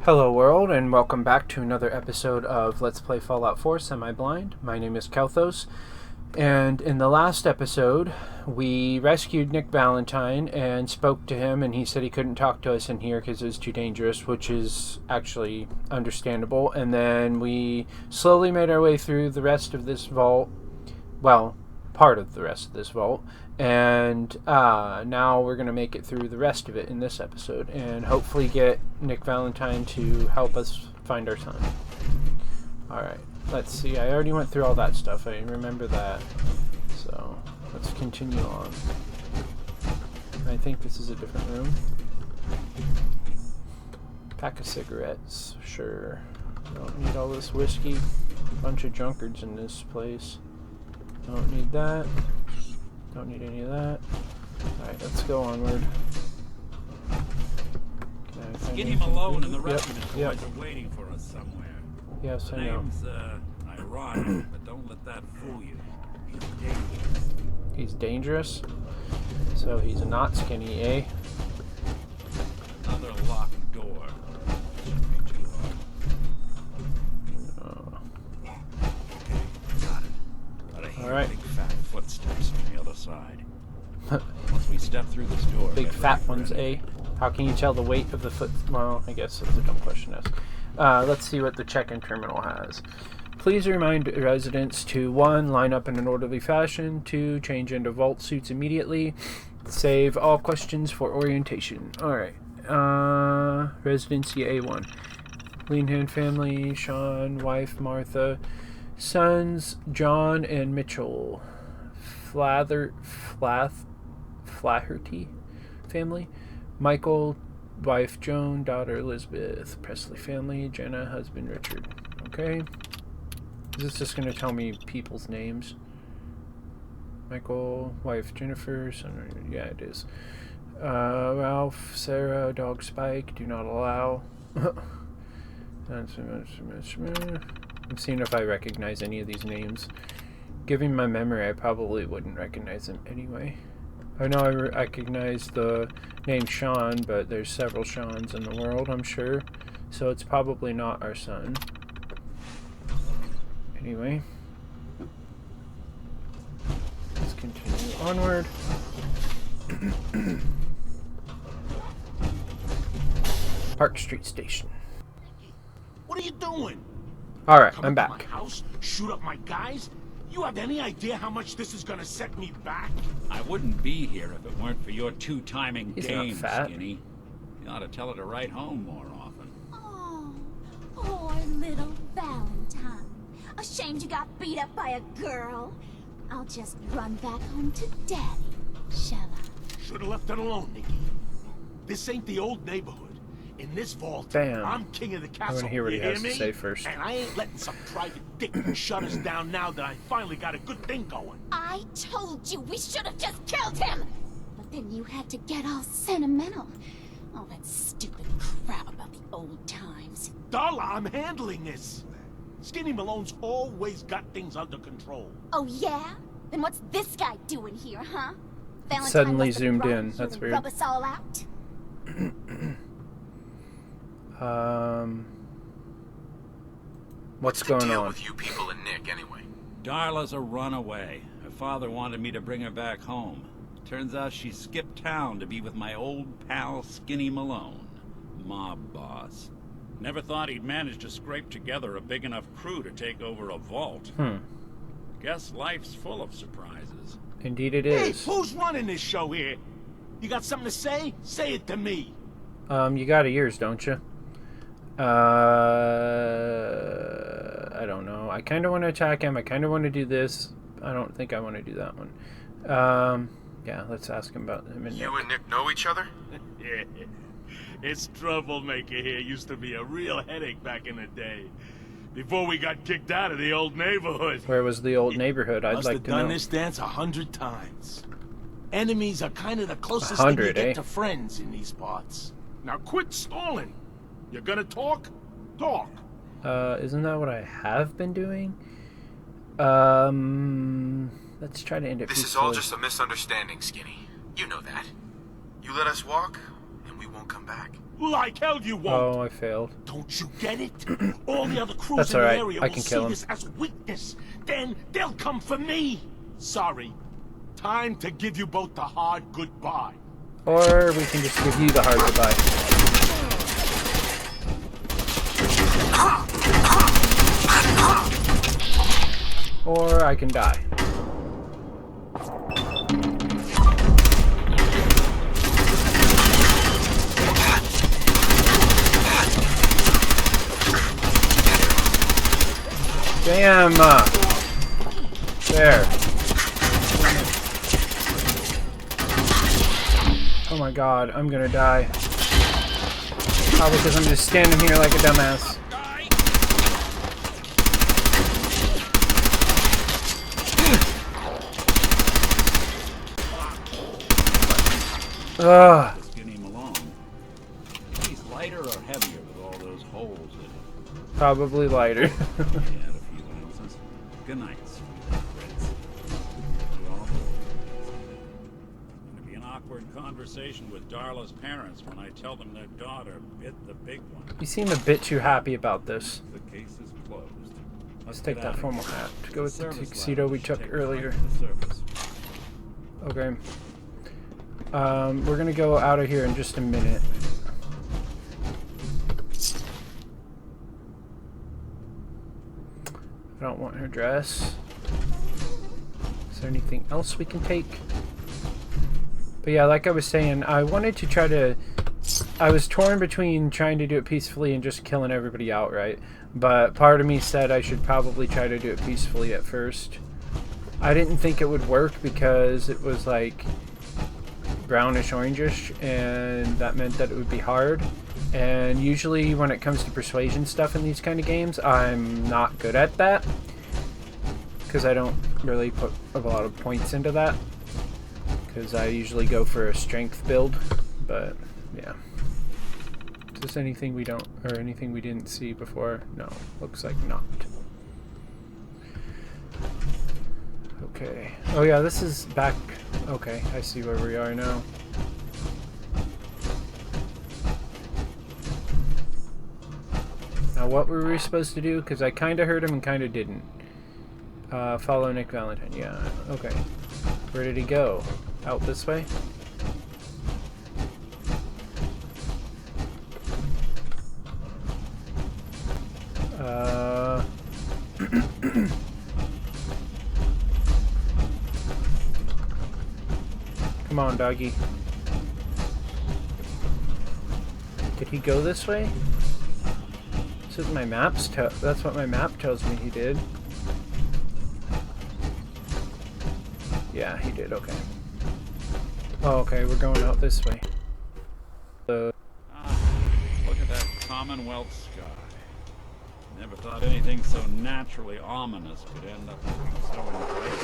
Hello world, and welcome back to another episode of Let's Play Fallout 4 Semi-Blind. My name is Kelthos, and in the last episode, we rescued Nick Valentine and spoke to him, and he said he couldn't talk to us in here because it was too dangerous, which is actually understandable. And then we slowly made our way through the rest of this vault, well, part of the rest of this vault, and now we're going to make it through the rest of it in this episode and hopefully get Nick Valentine to help us find our son. Alright, let's see. I already went through all that stuff. I remember that. So, let's continue on. I think this is a different room. Pack of cigarettes. Sure. Don't need all this whiskey. Bunch of drunkards in this place. Don't need that. Don't need any of that. Alright, let's go onward. Skinny Malone and the rest of his boys are waiting for us somewhere. Yes, the I know. name's ironic, but don't let that fool you. He's dangerous. He's dangerous? So he's not skinny, eh? Another locked door. Shouldn't be too hard. Got it. Got a hear big fat footsteps from the other side. Once we step through this door. Big fat ones, eh? How can you tell the weight of the foot? Well, I guess that's a dumb question to ask. Let's see what the check-in terminal has. Please remind residents to 1. Line up in an orderly fashion. 2. Change into vault suits immediately. Save all questions for orientation. Alright. Residency A1. Leanhand family. Sean, wife Martha. Sons John and Mitchell. Flaherty family. Michael, wife Joan, daughter Elizabeth. Presley family. Jenna, husband Richard. Okay. Is this just going to tell me people's names? Michael, wife Jennifer, son, yeah, it is. Ralph, Sarah, dog Spike, do not allow. I'm seeing if I recognize any of these names. Given my memory, I probably wouldn't recognize them anyway. I know I recognize the name Sean, but there's several Seans in the world, I'm sure. So it's probably not our son. Anyway. Let's continue onward. Park Street Station. What are you doing? Alright, Come I'm into back. my house, shoot up my guys? You have any idea how much this is gonna set me back? I wouldn't be here if it weren't for your two-timing He's game, not fat. Skinny. You ought to tell her to write home more often. Oh, poor little Valentine. Ashamed you got beat up by a girl? I'll just run back home to Daddy, shall I? Should've left it alone, Nikki. This ain't the old neighborhood. In this vault, Damn. I'm king of the I castle. want to hear what he you has to me? say first. And I ain't letting some private dick shut us down now that I finally got a good thing going. I told you we should have just killed him! But then you had to get all sentimental. All that stupid crap about the old times. Darla, I'm handling this. Skinny Malone's always got things under control. Oh yeah? Then what's this guy doing here, huh? Valentine Suddenly must have zoomed brought in. you That's to weird. Rub us all out? What's going deal on? with you people and Nick, anyway? Darla's a runaway. Her father wanted me to bring her back home. Turns out she skipped town to be with my old pal Skinny Malone, mob boss. Never thought he'd manage to scrape together a big enough crew to take over a vault. Guess life's full of surprises. Indeed it Hey, is. who's running this show here? You got something to say? Say it to me. You got ears, don't you? I don't know. I kind of want to attack him. I kind of want to do this. I don't think I want to do that one. Yeah, let's ask him about him and Nick. You and Nick know each other? Yeah. This troublemaker here used to be a real headache back in the day. Before we got kicked out of the old neighborhood. Where was the old neighborhood? I'd Must like have to done know. this dance 100 times. Enemies are kind of the closest 100, thing you get eh? to friends in these parts. Now quit stalling. You're gonna talk? Talk. Isn't that what I have been doing? Let's try to end it This is all peacefully. just a misunderstanding, Skinny. You know that. You let us walk, and we won't come back. Like hell you won't. Oh, I failed. Don't you get it? All the other crews That's in the alright. area I will can see kill him. this as weakness. Then they'll come for me. Sorry. Time to give you both the hard goodbye. Or we can just give you the hard goodbye. Or I can die. Damn! There. Oh my god, I'm gonna die. Probably because I'm just standing here like a dumbass. Ugh. Skinny Malone. He's lighter or heavier with all those holes in it? Probably lighter. He had a few ounces. Good night, sweetheart. Gonna be an awkward conversation with Darla's parents when I tell them their daughter bit the big one. You seem a bit too happy about this. The case is closed. Let's take that formal hat to go with the tuxedo we took Take earlier. right to the surface. Okay. We're gonna go out of here in just a minute. I don't want her dress. Is there anything else we can take? But yeah, like I was saying, I wanted to try to... I was torn between trying to do it peacefully and just killing everybody outright. But part of me said I should probably try to do it peacefully at first. I didn't think it would work because it was like brownish orangish, and that meant that it would be hard. And usually when it comes to persuasion stuff in these kind of games, I'm not good at that because I don't really put a lot of points into that because I usually go for a strength build. But yeah, is this anything we don't, or anything we didn't see before? No, looks like not. Okay. Oh yeah, this is back. Okay, I see where we are now. Now what were we supposed to do? Because I kind of heard him and kind of didn't. Follow Nick Valentine. Yeah, okay. Where did he go? Out this way? Come on, doggy. Did he go this way? This is my map's that's what my map tells me he did. Yeah, he did, okay. Oh, okay, we're going out this way. Look at that Commonwealth sky. Never thought anything so naturally ominous could end up looking so inviting.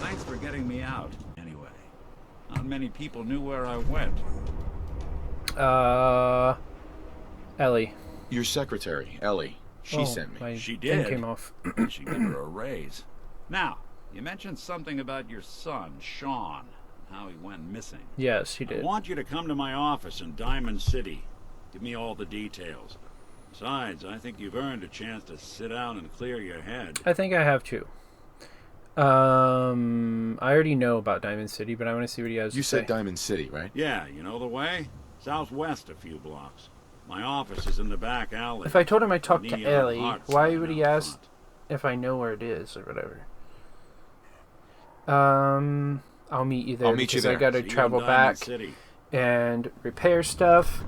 Thanks for getting me out. Anyway, not many people knew where I went. Ellie. Your secretary, Ellie. She sent me. My She thing did. came off. She gave her a raise. Now, you mentioned something about your son, Sean, and how he went missing. Yes, he I did. want you to come to my office in Diamond City. Give me all the details. Besides, I think you've earned a chance to sit down and clear your head. I think I have too. I already know about Diamond City, but I want to see what he has You to said say. Diamond City, right? Yeah, you know the way? Southwest a few blocks. My office is in the back alley. If I told him I talked to Neon Ellie, heart why sign would he out ask front. if I know where it is or whatever? I'll meet you there I'll meet you because I there. gotta See you in travel Diamond back City. and repair stuff.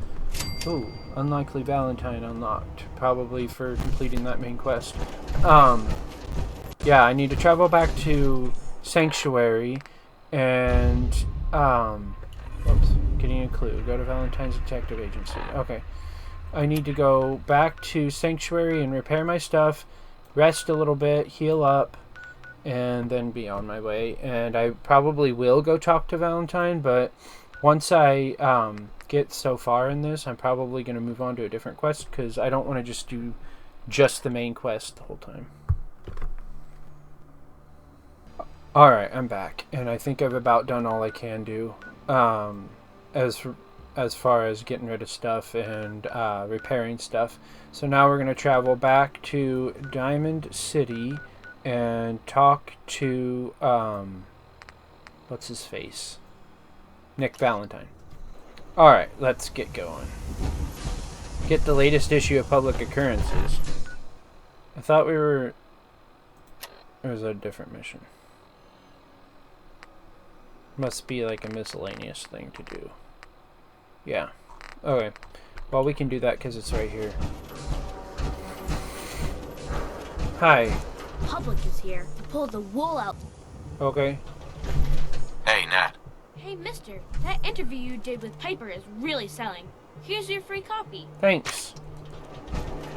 Ooh, unlikely Valentine unlocked. Probably for completing that main quest. Yeah, I need to travel back to Sanctuary and, whoops, getting a clue. Go to Valentine's Detective Agency. Okay. I need to go back to Sanctuary and repair my stuff, rest a little bit, heal up, and then be on my way. And I probably will go talk to Valentine, but once I get so far in this, I'm probably going to move on to a different quest because I don't want to just do just the main quest the whole time. Alright, I'm back, and I think I've about done all I can do. As as far as getting rid of stuff and repairing stuff. So now we're going to travel back to Diamond City and talk to, what's his face? Nick Valentine. Alright, let's get going. Get the latest issue of Publik Occurrences. I thought we were... Or was that a different mission? Must be like a miscellaneous thing to do. Yeah. Okay. Well, we can do that because it's right here. Hi. Publik is here to pull the wool out. Okay. Hey, Nat. Hey, mister, that interview you did with Piper is really selling. Here's your free copy. Thanks.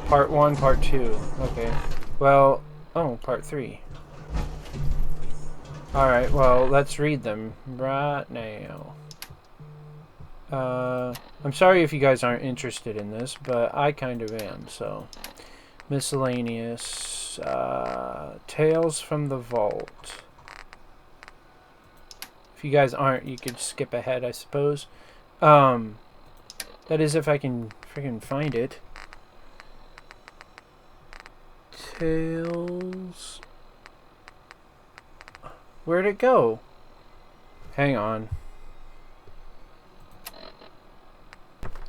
Part 1, Part 2. Okay. Well, oh, Part 3. Alright, well, let's read them right now. I'm sorry if you guys aren't interested in this, but I kind of am, so. Miscellaneous. Tales from the Vault. If you guys aren't, you could skip ahead, I suppose. That is if I can freaking find it. Tales... Where'd it go? Hang on.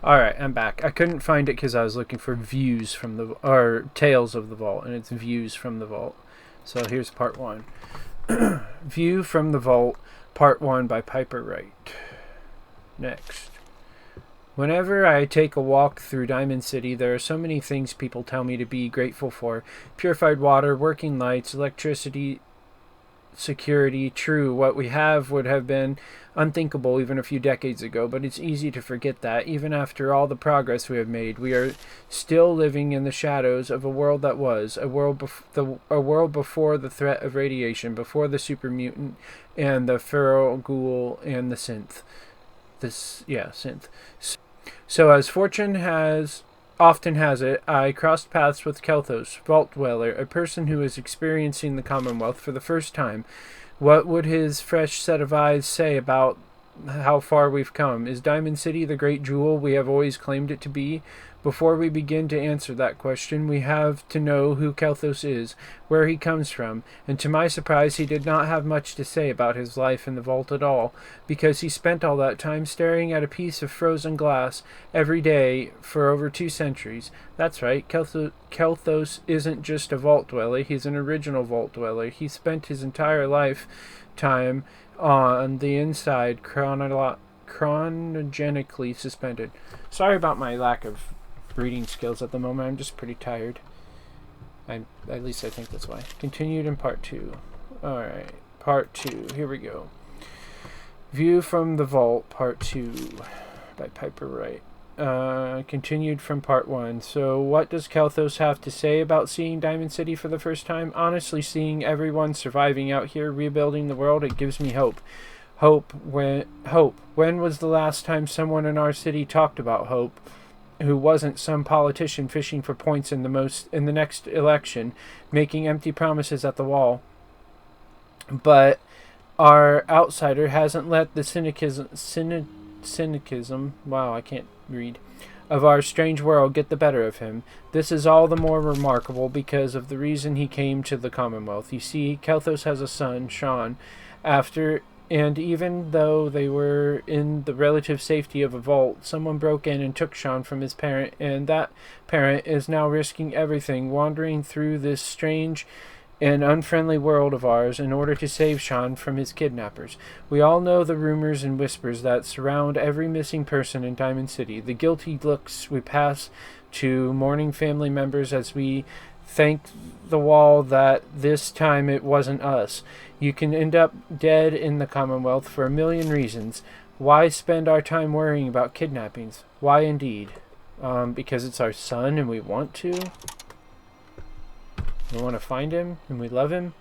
Alright, I'm back. I couldn't find it because I was looking for views from the... Or Tales of the Vault, and it's views from the vault. So here's part 1. View from the Vault, part 1 by Piper Wright. Next. Whenever I take a walk through Diamond City, there are so many things people tell me to be grateful for. Purified water, working lights, electricity... security. True, what we have would have been unthinkable even a few decades ago, but it's easy to forget that. Even after all the progress we have made, we are still living in the shadows of a world that was, a world before the threat of radiation, before the super mutant and the feral ghoul and the synth. Synth. So as fortune often has it, I crossed paths with Kelthos, Vault Dweller, a person who is experiencing the Commonwealth for the first time. What would his fresh set of eyes say about how far we've come? Is Diamond City the great jewel we have always claimed it to be? Before we begin to answer that question, we have to know who Kelthos is, where he comes from, and to my surprise he did not have much to say about his life in the vault at all, because he spent all that time staring at a piece of frozen glass every day for over 2 centuries. That's right, Kelthos isn't just a vault dweller, he's an original vault dweller. He spent his entire lifetime on the inside, chronogenically suspended. Sorry about my lack of reading skills at the moment. I'm just pretty tired. At least I think that's why. Continued in part 2. Alright, part 2. Here we go. View from the Vault, part 2 by Piper Wright. Continued from part 1. So what does Kelthos have to say about seeing Diamond City for the first time? Honestly, seeing everyone surviving out here, rebuilding the world, it gives me hope. Hope. When was the last time someone in our city talked about hope? Who wasn't some politician fishing for points in the next election, making empty promises at the wall. But our outsider hasn't let the cynicism, wow, I can't read, of our strange world get the better of him. This is all the more remarkable because of the reason he came to the Commonwealth. You see, Kelthos has a son, Sean, and even though they were in the relative safety of a vault, someone broke in and took Sean from his parent, and that parent is now risking everything, wandering through this strange and unfriendly world of ours in order to save Sean from his kidnappers. We all know the rumors and whispers that surround every missing person in Diamond City, the guilty looks we pass to mourning family members as we thank the wall that this time it wasn't us. You can end up dead in the Commonwealth for a million reasons. Why spend our time worrying about kidnappings? Why indeed? Because it's our son and we want to? We want to find him and we love him?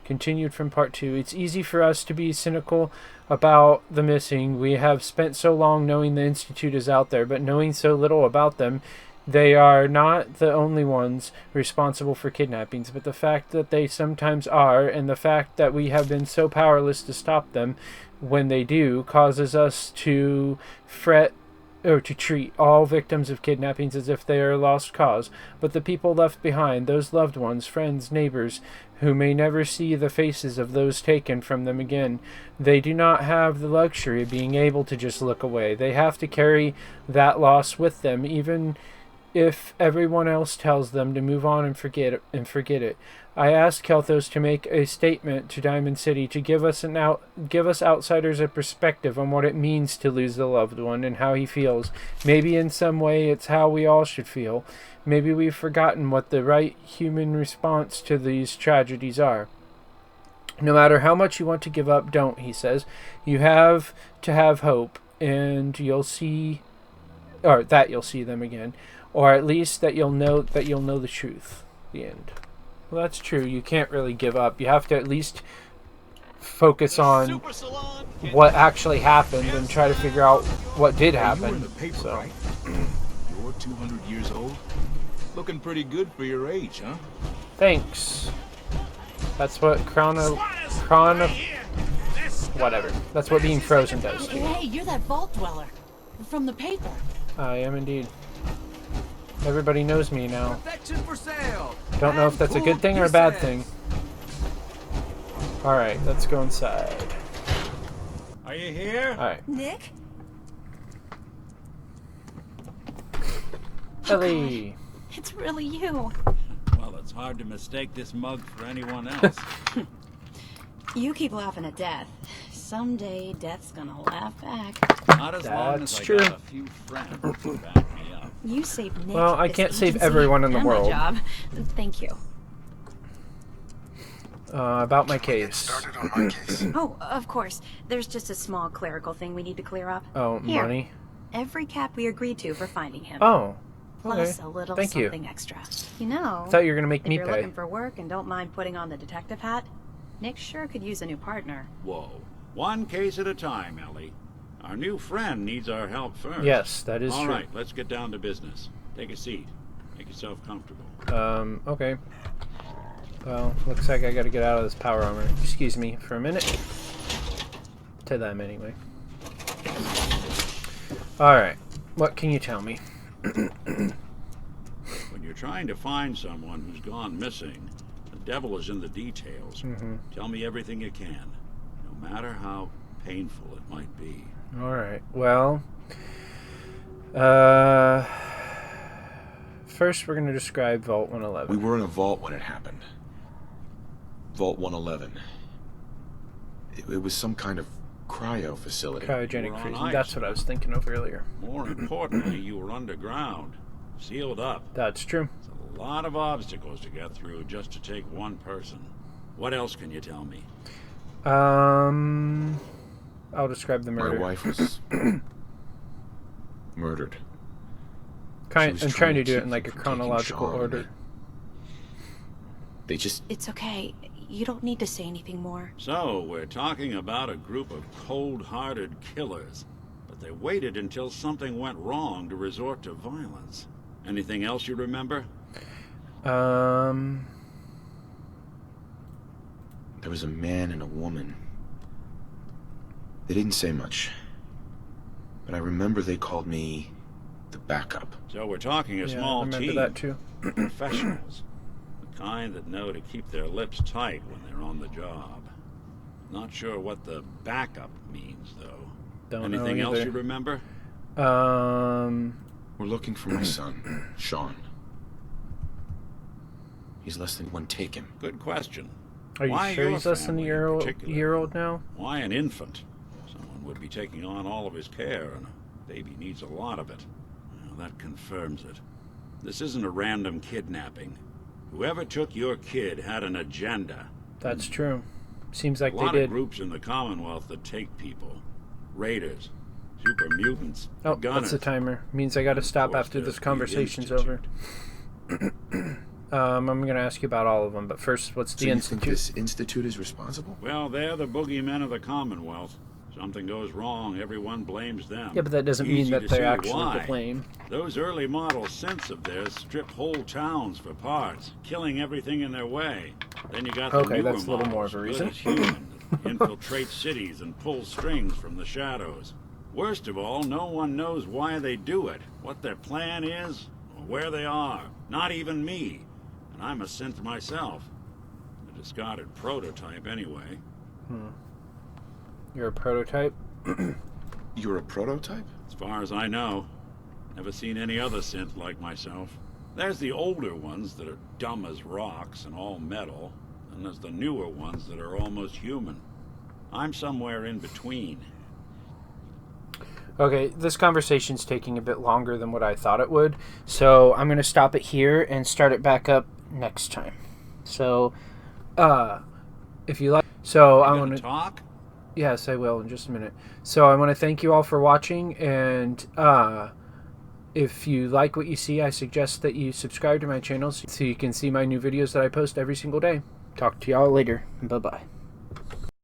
Continued from part 2. It's easy for us to be cynical about the missing. We have spent so long knowing the Institute is out there, but knowing so little about them. They are not the only ones responsible for kidnappings, but the fact that they sometimes are, and the fact that we have been so powerless to stop them when they do, causes us to fret to treat all victims of kidnappings as if they are a lost cause. But the people left behind, those loved ones, friends, neighbors, who may never see the faces of those taken from them again, they do not have the luxury of being able to just look away. They have to carry that loss with them, even if everyone else tells them to move on and forget it. I asked Kelthos to make a statement to Diamond City to give us outsiders a perspective on what it means to lose a loved one and how he feels. Maybe in some way it's how we all should feel. Maybe we've forgotten what the right human response to these tragedies are. No matter how much you want to give up, don't, he says. You have to have hope, and you'll see them again. Or at least that you'll know the truth. The end. Well, that's true. You can't really give up. You have to at least focus on what actually happened and try to figure out what did happen. You were in the paper, right? You're 200 years old. Looking pretty good for your age, huh? Thanks. That's what whatever. That's what being frozen does to you. Hey, you're that vault dweller from the paper. I am indeed. Everybody knows me now. Perfection for sale. Don't know if that's a good thing or a bad thing. Alright, let's go inside. Are you here? Alright. Nick? Ellie! It's really you. Well, it's hard to mistake this mug for anyone else. You keep laughing at death. Someday, death's gonna laugh back. Not as long as That's I true. got a few friends to back me up. You saved Nick. Well, I this can't save agency, everyone in the and world. My job. Thank you. About my case. Started on my case. Oh, of course. There's just a small clerical thing we need to clear up. Oh, Here. money? Every cap we agreed to for finding him. Oh. Plus Okay. a little Thank you. something extra. You know, I thought you were going to make if me you're pay. looking for work and don't mind putting on the detective hat, Nick sure could use a new partner. Whoa. One case at a time, Ellie. Our new friend needs our help first. Yes, that is All true. right, let's get down to business. Take a seat. Make yourself comfortable. Okay. Well, looks like I gotta get out of this power armor. Excuse me for a minute. To them, anyway. Alright. What can you tell me? When you're trying to find someone who's gone missing, the devil is in the details. Tell me everything you can, no matter how painful it might be. Alright. Well, first we're going to describe Vault 111. We were in a vault when it happened. Vault 111. It was some kind of cryo facility. Cryogenic We're on freezing. ice. That's what I was thinking of earlier. More importantly, you were underground, sealed up. That's true. It's a lot of obstacles to get through just to take one person. What else can you tell me? I'll describe the murder. My wife was murdered. I'm trying to do it keep in like a from taking chronological Sean and order. me. They just... It's okay. You don't need to say anything more. So, we're talking about a group of cold-hearted killers, but they waited until something went wrong to resort to violence. Anything else you remember? There was a man and a woman. They didn't say much. But I remember they called me the backup. So we're talking a Yeah, I small remember team. that too. Professionals. The kind that know to keep their lips tight when they're on the job. Not sure what the backup means, though. Don't know Anything else either. you remember? We're looking for my son, Sean. He's less than one taken. Good question. Are you Why sure your he's less than a family in particular? year old now? Why an infant? Someone would be taking on all of his care, and a baby needs a lot of it. Well, that confirms it. This isn't a random kidnapping. Whoever took your kid had an agenda. That's true. Seems like A they lot did. of groups in the Commonwealth that take people. Raiders, super mutants, Oh, gunners. that's the timer. Means I gotta stop Of course, after there's this the conversation's Institute. over. I'm gonna ask you about all of them, but first, what's So the you Institute? think this institute is responsible? Well, they're the boogeymen of the Commonwealth. Something goes wrong, everyone blames them. Yeah, but that doesn't mean Easy that to they're see actually why. to blame. Those early model synths of theirs strip whole towns for parts, killing everything in their way. Then you got the Okay, newer that's a little more of a models, reason. good as human, that infiltrate cities and pull strings from the shadows. Worst of all, no one knows why they do it, what their plan is, or where they are. Not even me. And I'm a synth myself. A discarded prototype, anyway. You're a prototype? You're a prototype? As far as I know. Never seen any other synth like myself. There's the older ones that are dumb as rocks and all metal. And there's the newer ones that are almost human. I'm somewhere in between. Okay, this conversation's taking a bit longer than what I thought it would, so I'm going to stop it here and start it back up next time. So, if you like... So, I want to... talk? Yes, I will in just a minute. So, I want to thank you all for watching, and, if you like what you see, I suggest that you subscribe to my channel so you can see my new videos that I post every single day. Talk to y'all later. Bye-bye.